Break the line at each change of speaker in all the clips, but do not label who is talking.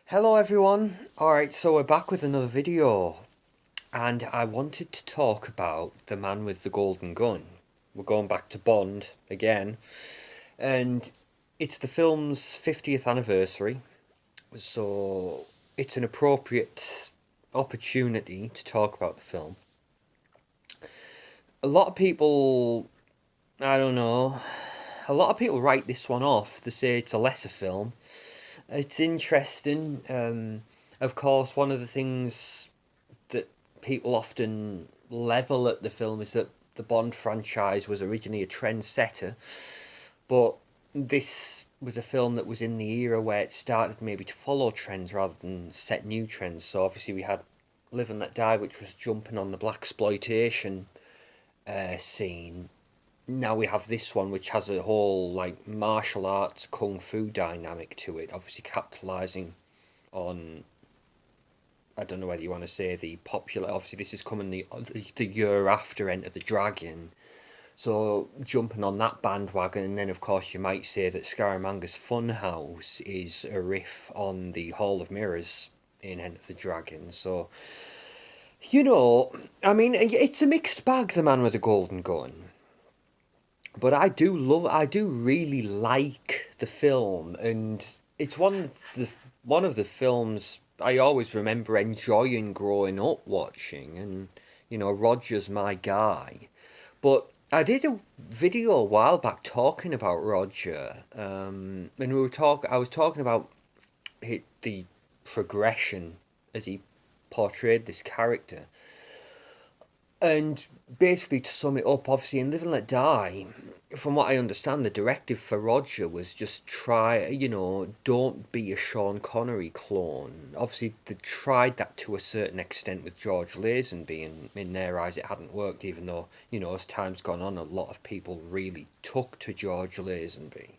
Hello everyone. Alright, so we're back with another video and I wanted to talk about the man with the golden gun. We're going back to Bond again and it's the film's 50th anniversary, so it's an appropriate opportunity to talk about the film. A lot of people, I don't know, a lot of people write this one off. They say it's a lesser film. It's interesting. Of course, one of the things that people often level at the film is that the Bond franchise was originally a trendsetter, but this was a film that was in the era where it started maybe to follow trends rather than set new trends. So obviously we had Live and Let Die, which was jumping on the black exploitation scene. Now we have this one, which has a whole like martial arts kung fu dynamic to it. Obviously capitalizing on, I don't know whether you want to say the popular. Obviously, this is coming the year after Enter the Dragon, so jumping on that bandwagon, and then of course you might say that Scaramanga's Funhouse is a riff on the Hall of Mirrors in Enter the Dragon. So I mean, it's a mixed bag. The Man with the Golden Gun, but I do really like the film, and it's one of the films I always remember enjoying growing up watching, and Roger's my guy. But I did a video a while back talking about Roger, and I was talking about the progression as he portrayed this character. And basically, to sum it up, obviously in Live and Let Die, from what I understand, the directive for Roger was just try, don't be a Sean Connery clone. Obviously, they tried that to a certain extent with George Lazenby, and in their eyes, it hadn't worked, even though, as time's gone on, a lot of people really took to George Lazenby.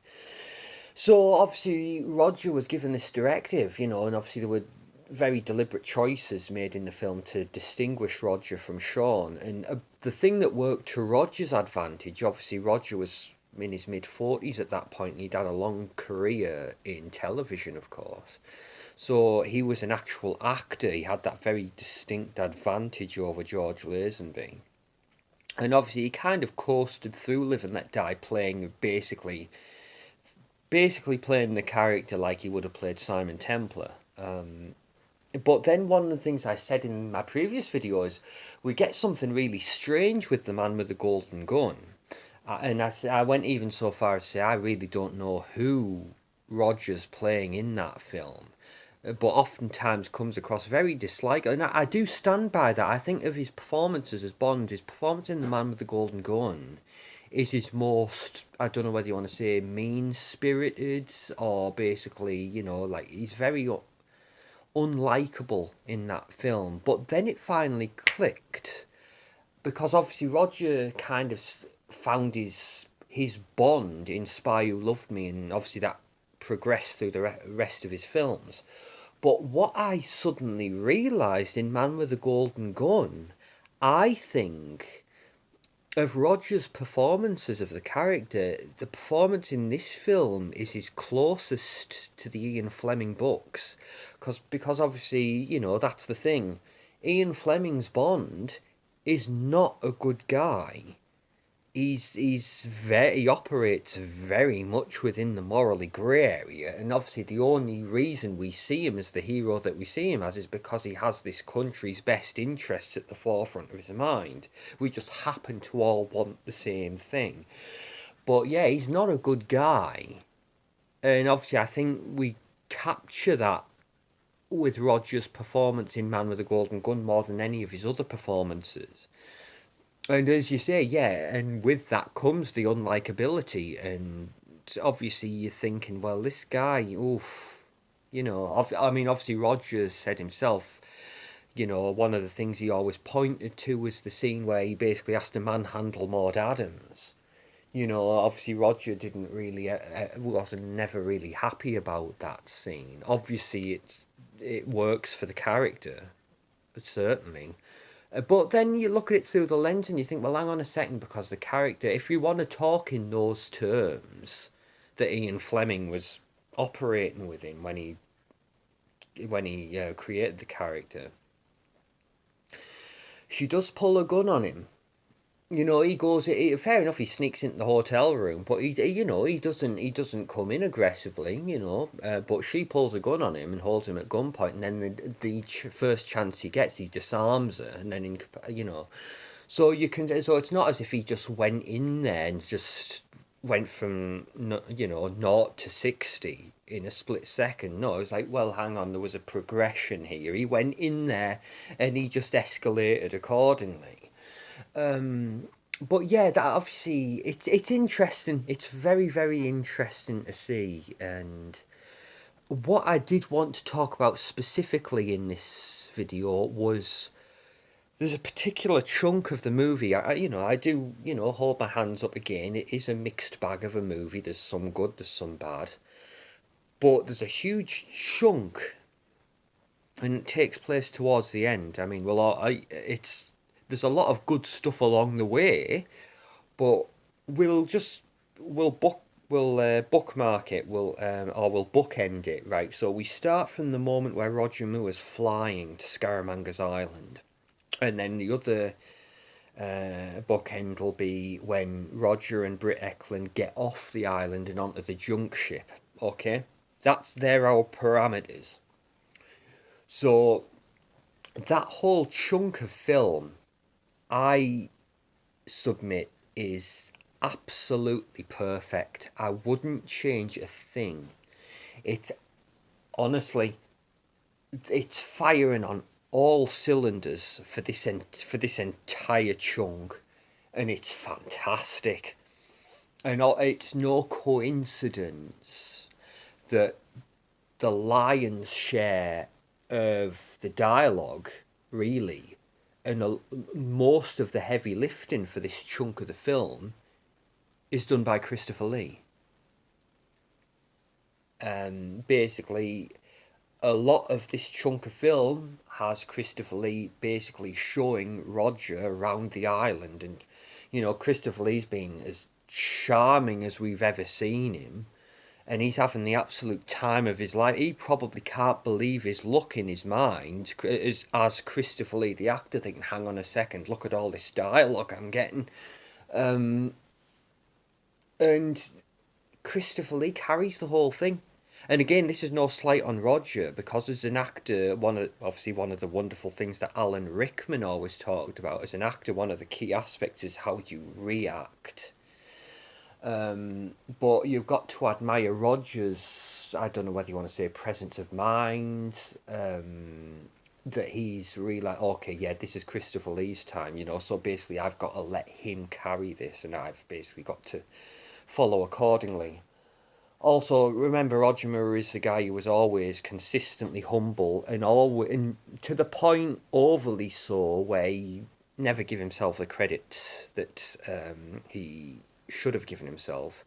So obviously Roger was given this directive, and obviously there were very deliberate choices made in the film to distinguish Roger from Sean. And the thing that worked to Roger's advantage, obviously Roger was in his mid 40s at that point, and he'd had a long career in television, of course. So he was an actual actor. He had that very distinct advantage over George Lazenby. And obviously he kind of coasted through Live and Let Die, playing basically playing the character like he would have played Simon Templar. But then one of the things I said in my previous video is we get something really strange with the Man with the Golden Gun. I went even so far as to say I really don't know who Roger's playing in that film. But oftentimes comes across very dislike. And I do stand by that. I think of his performances as Bond, his performance in The Man with the Golden Gun is his most, I don't know whether you want to say mean spirited or basically, like he's very unlikable in that film. But then it finally clicked because obviously Roger kind of found his Bond in Spy Who Loved Me, and obviously that progressed through the rest of his films. But what I suddenly realised in Man with a Golden Gun, I think of Roger's performances of the character, the performance in this film is his closest to the Ian Fleming books, because obviously that's the thing. Ian Fleming's Bond is not a good guy. He operates very much within the morally grey area, and obviously the only reason we see him as the hero that we see him as is because he has this country's best interests at the forefront of his mind. We just happen to all want the same thing. But yeah, he's not a good guy, and obviously I think we capture that with Roger's performance in Man with a Golden Gun more than any of his other performances. And as you say, yeah, and with that comes the unlikability, and obviously you're thinking, well, this guy, oof, I mean, obviously Rogers said himself, one of the things he always pointed to was the scene where he basically has to manhandle Maud Adams. Obviously Roger didn't really, wasn't never really happy about that scene. Obviously it works for the character, certainly. But then you look at it through the lens and you think, well, hang on a second, because the character, if you want to talk in those terms that Ian Fleming was operating within when he when he created the character, she does pull a gun on him. You know, he goes. Fair enough, he sneaks into the hotel room, but you know, he doesn't come in aggressively. You know, but she pulls a gun on him and holds him at gunpoint, and then the first chance he gets, he disarms her, and then you know, so you can. So it's not as if he just went in there and just went from naught to 60 in a split second. No, it was like, well, hang on, there was a progression here. He went in there, and he just escalated accordingly. But yeah, that obviously it's interesting. It's very very interesting to see. And what I did want to talk about specifically in this video was there's a particular chunk of the movie. I do hold my hands up again. It is a mixed bag of a movie. There's some good, there's some bad, but there's a huge chunk, and it takes place towards the end. I mean, well, it's there's a lot of good stuff along the way, but we'll just we'll book we'll bookmark it. We'll bookend it, right? So we start from the moment where Roger Moore is flying to Scaramanga's Island, and then the other bookend will be when Roger and Britt Ekland get off the island and onto the junk ship. Okay, they're our parameters. So that whole chunk of film, I submit, is absolutely perfect. I wouldn't change a thing. It's honestly, it's firing on all cylinders for this entire chunk, and it's fantastic. And it's no coincidence that the lion's share of the dialogue, really, and most of the heavy lifting for this chunk of the film is done by Christopher Lee. Basically, a lot of this chunk of film has Christopher Lee basically showing Roger around the island, and Christopher Lee's been as charming as we've ever seen him, and he's having the absolute time of his life. He probably can't believe his luck in his mind as Christopher Lee, the actor, thinking, hang on a second, look at all this dialogue I'm getting. And Christopher Lee carries the whole thing. And again, this is no slight on Roger, because as an actor, one of the wonderful things that Alan Rickman always talked about as an actor, one of the key aspects is how you react. But you've got to admire Roger's, I don't know whether you want to say presence of mind, that he's really like, okay, yeah, this is Christopher Lee's time, so basically I've got to let him carry this, and I've basically got to follow accordingly. Also, remember, Roger Moore is the guy who was always consistently humble and to the point overly so, where he never give himself the credit that he should have given himself.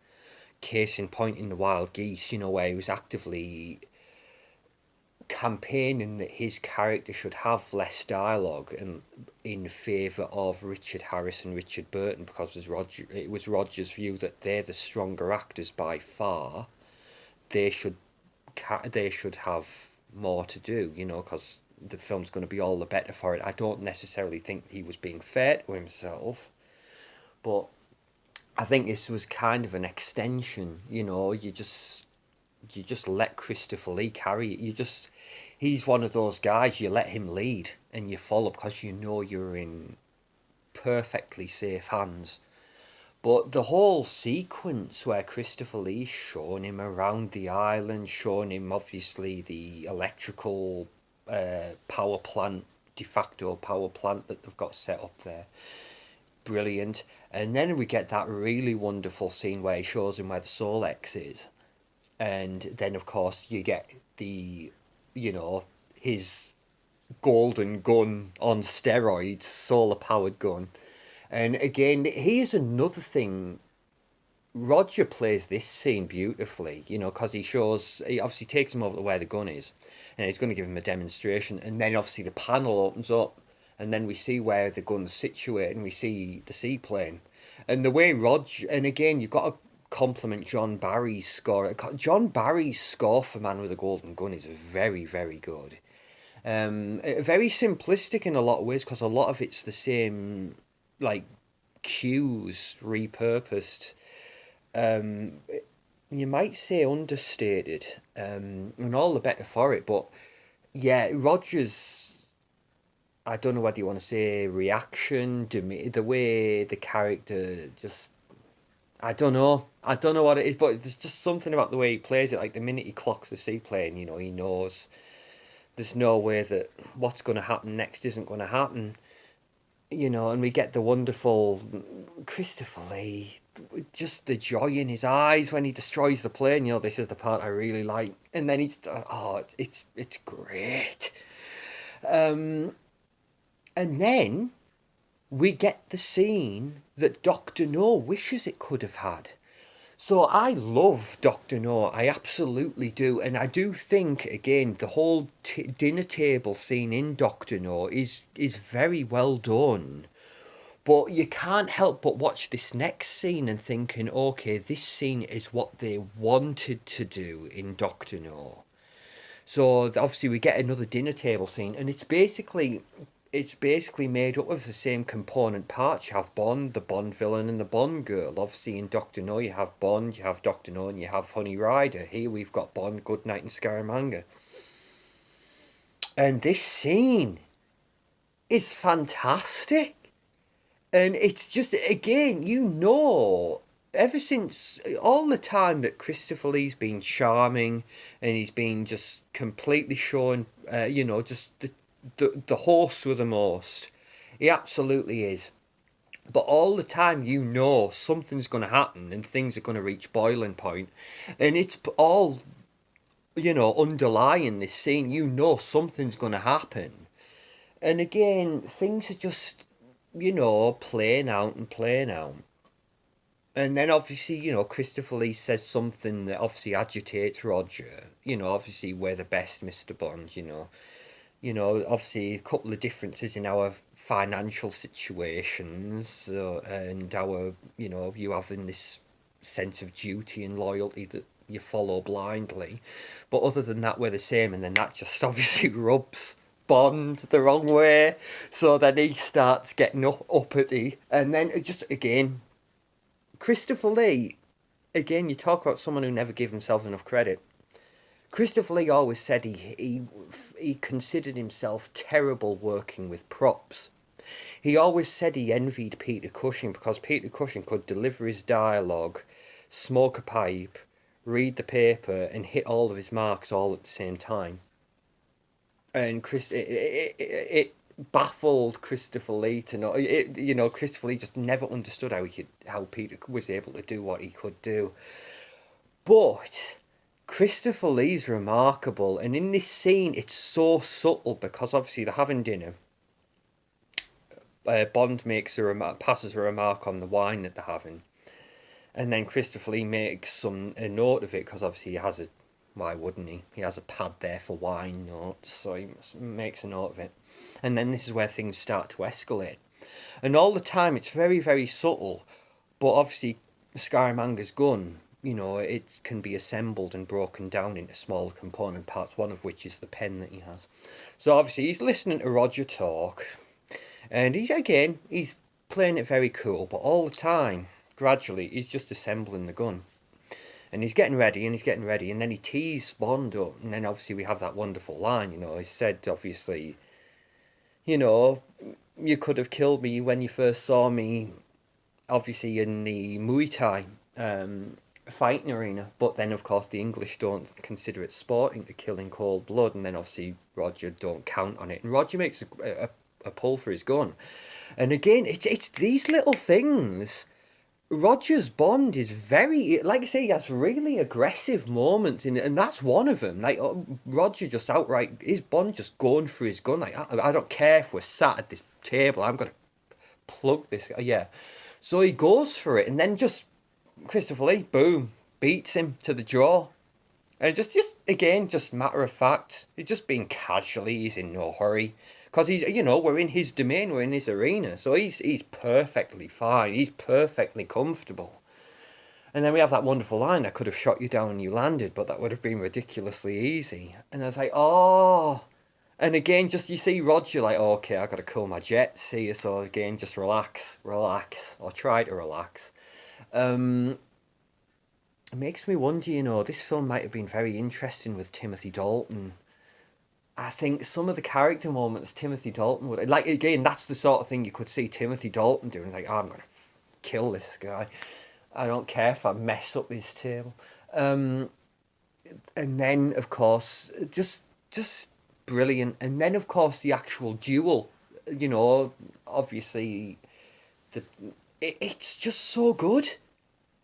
Case in point in The Wild Geese, where he was actively campaigning that his character should have less dialogue and in favour of Richard Harris and Richard Burton, because it was Roger's view that they're the stronger actors by far. They should have more to do, because the film's going to be all the better for it. I don't necessarily think he was being fair to himself, but I think this was kind of an extension. You just let Christopher Lee carry it. He's one of those guys, you let him lead and you follow, because you're in perfectly safe hands. But the whole sequence where Christopher Lee's showing him around the island, showing him obviously the electrical power plant, de facto power plant that they've got set up there, brilliant. And then we get that really wonderful scene where he shows him where the Solex is. And then, of course, you get his golden gun on steroids, solar-powered gun. And again, here's another thing. Roger plays this scene beautifully, because he obviously takes him over to where the gun is, and he's going to give him a demonstration. And then, obviously, the panel opens up, and then we see where the gun's situated, and we see the seaplane. And the way Roger, and again, you've got to compliment John Barry's score. John Barry's score for Man with a Golden Gun is very, very good. Very simplistic in a lot of ways because a lot of it's the same, like cues repurposed. Um, you might say understated, and all the better for it. But yeah, Rogers. I don't know whether you want to say reaction, the way the character just. I don't know. I don't know what it is, but there's just something about the way he plays it. Like the minute he clocks the seaplane, he knows there's no way that what's going to happen next isn't going to happen. And we get the wonderful Christopher Lee, just the joy in his eyes when he destroys the plane. This is the part I really like. And then it's great. Um, and then we get the scene that Doctor No wishes it could have had. So I love Doctor No, I absolutely do, and I do think again the whole dinner table scene in Doctor No is very well done. But you can't help but watch this next scene and thinking, okay, this scene is what they wanted to do in Doctor No. So obviously we get another dinner table scene, and it's basically made up of the same component parts. You have Bond, the Bond villain, and the Bond girl. Obviously, in Doctor No, you have Bond, you have Doctor No, and you have Honey Rider. Here we've got Bond, Goodnight, and Scaramanga. And this scene is fantastic. And it's just, again, ever since all the time that Christopher Lee's been charming and he's been just completely showing, just the horse with the most. He absolutely is. But all the time, something's going to happen and things are going to reach boiling point. And it's all, underlying this scene. Something's going to happen. And again, things are just, playing out and playing out. And then obviously, Christopher Lee says something that obviously agitates Roger. Obviously, we're the best, Mr. Bond, obviously a couple of differences in our financial situations, and our, you having this sense of duty and loyalty that you follow blindly. But other than that, we're the same, and then that just obviously rubs Bond the wrong way. So then he starts getting uppity, and then it just, again, Christopher Lee, again, you talk about someone who never gave himself enough credit. Christopher Lee always said he considered himself terrible working with props. He always said he envied Peter Cushing because Peter Cushing could deliver his dialogue, smoke a pipe, read the paper, and hit all of his marks all at the same time. And it baffled Christopher Lee to know. Christopher Lee just never understood how Peter was able to do what he could do. But Christopher Lee's remarkable, and in this scene, it's so subtle because obviously they're having dinner. Bond passes a remark on the wine that they're having, and then Christopher Lee makes a note of it because obviously why wouldn't he? He has a pad there for wine notes, so he makes a note of it. And then this is where things start to escalate, and all the time it's very, very subtle, but obviously Scaramanga's gun. It can be assembled and broken down into smaller component parts, one of which is the pen that he has. So obviously he's listening to Roger talk, and he's playing it very cool, but all the time, gradually, he's just assembling the gun. And he's getting ready, and then he teased Bond up, and then obviously we have that wonderful line, he said, obviously, you could have killed me when you first saw me, obviously in the Muay Thai, fighting arena, but then of course the English don't consider it sporting to kill in cold blood, and then obviously Roger don't count on it, and Roger makes a pull for his gun, and again it's these little things. Roger's Bond is very, like I say, he has really aggressive moments in it, and that's one of them. Like Roger just outright, his Bond just going for his gun. Like I don't care if we're sat at this table, I'm gonna plug this guy. Yeah, so he goes for it, and then just Christopher Lee, boom, beats him to the jaw. And just again, just matter of fact, he's just being casually, he's in no hurry. Because we're in his domain, we're in his arena. So he's perfectly fine, he's perfectly comfortable. And then we have that wonderful line, I could have shot you down when you landed, but that would have been ridiculously easy. And I was like, oh. And again, just you see Roger like, oh, okay, I got to cool my jets here. So again, just relax, relax, or try to relax. Um, it makes me wonder, this film might have been very interesting with Timothy Dalton. I think some of the character moments Timothy Dalton would like. Again, that's the sort of thing you could see Timothy Dalton doing. Like, oh, I'm gonna kill this guy. I don't care if I mess up his table. Um, and then of course, just brilliant. And then of course the actual duel. Obviously, the it's just so good.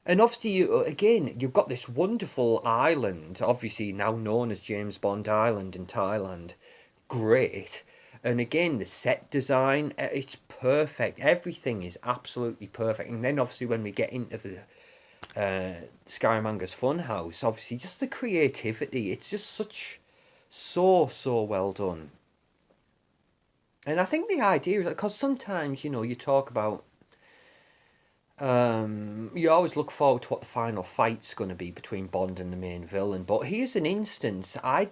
And obviously, you've got this wonderful island, obviously now known as James Bond Island in Thailand. Great. And again, the set design, it's perfect. Everything is absolutely perfect. And then obviously when we get into the Scaramanga Funhouse, obviously just the creativity, it's just so well done. And I think the idea is, because sometimes, you talk about you always look forward to what the final fight's going to be between Bond and the main villain, but here's an instance. I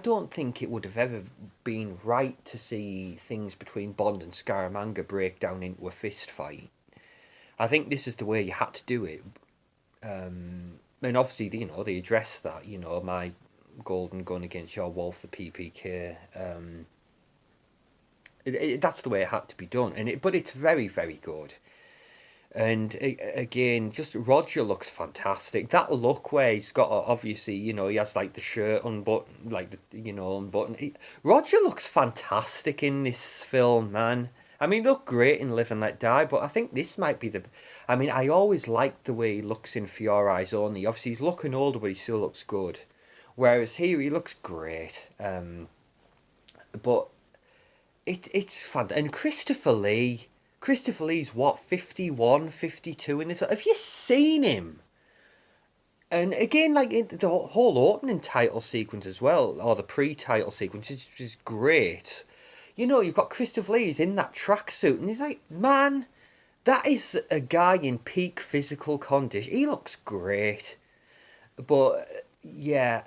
don't think it would have ever been right to see things between Bond and Scaramanga break down into a fist fight. I think this is the way you had to do it. And obviously, they address that. My golden gun against your Wolf, the PPK. That's the way it had to be done, but it's very very good. And again, just Roger looks fantastic. That look where he's got, obviously, he has like the shirt unbuttoned, like unbuttoned. Roger looks fantastic in this film, man. I mean, he looked great in Live and Let Die, but I think this might be the. I mean, I always liked the way he looks in For Your Eyes Only. Obviously, he's looking older, but he still looks good. Whereas here, he looks great. But it's fun. And Christopher Lee. Christopher Lee's what, 51, 52 in this? Have you seen him? And again, like the whole opening title sequence as well, or the pre-title sequence, is just great. You've got Christopher Lee, he's in that tracksuit, and he's like, man, that is a guy in peak physical condition. He looks great. But, yeah,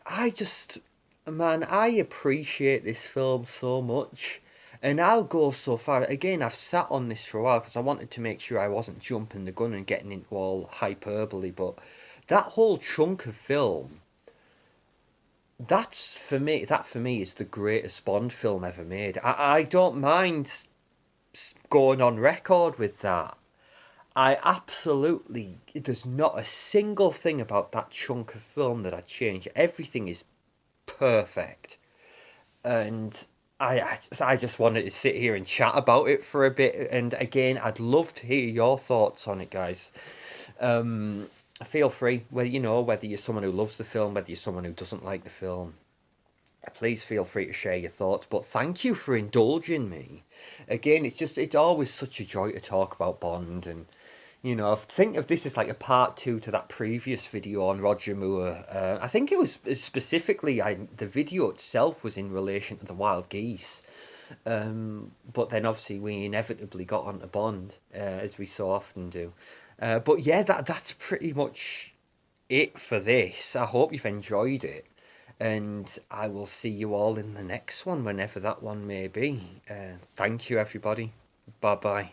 I just, man, I appreciate this film so much. And I'll go so far. Again, I've sat on this for a while because I wanted to make sure I wasn't jumping the gun and getting into all hyperbole. But that whole chunk of film, that's for me. That for me is the greatest Bond film ever made. I don't mind going on record with that. I absolutely. There's not a single thing about that chunk of film that I change. Everything is perfect, and I just wanted to sit here and chat about it for a bit. And again, I'd love to hear your thoughts on it, guys. Feel free, whether you're someone who loves the film, whether you're someone who doesn't like the film. Please feel free to share your thoughts. But thank you for indulging me. Again, it's always such a joy to talk about Bond, and think of this as like a part two to that previous video on Roger Moore. I think it was specifically, the video itself was in relation to the Wild Geese. But then obviously we inevitably got onto Bond, as we so often do. But yeah, that's pretty much it for this. I hope you've enjoyed it. And I will see you all in the next one, whenever that one may be. Thank you, everybody. Bye bye.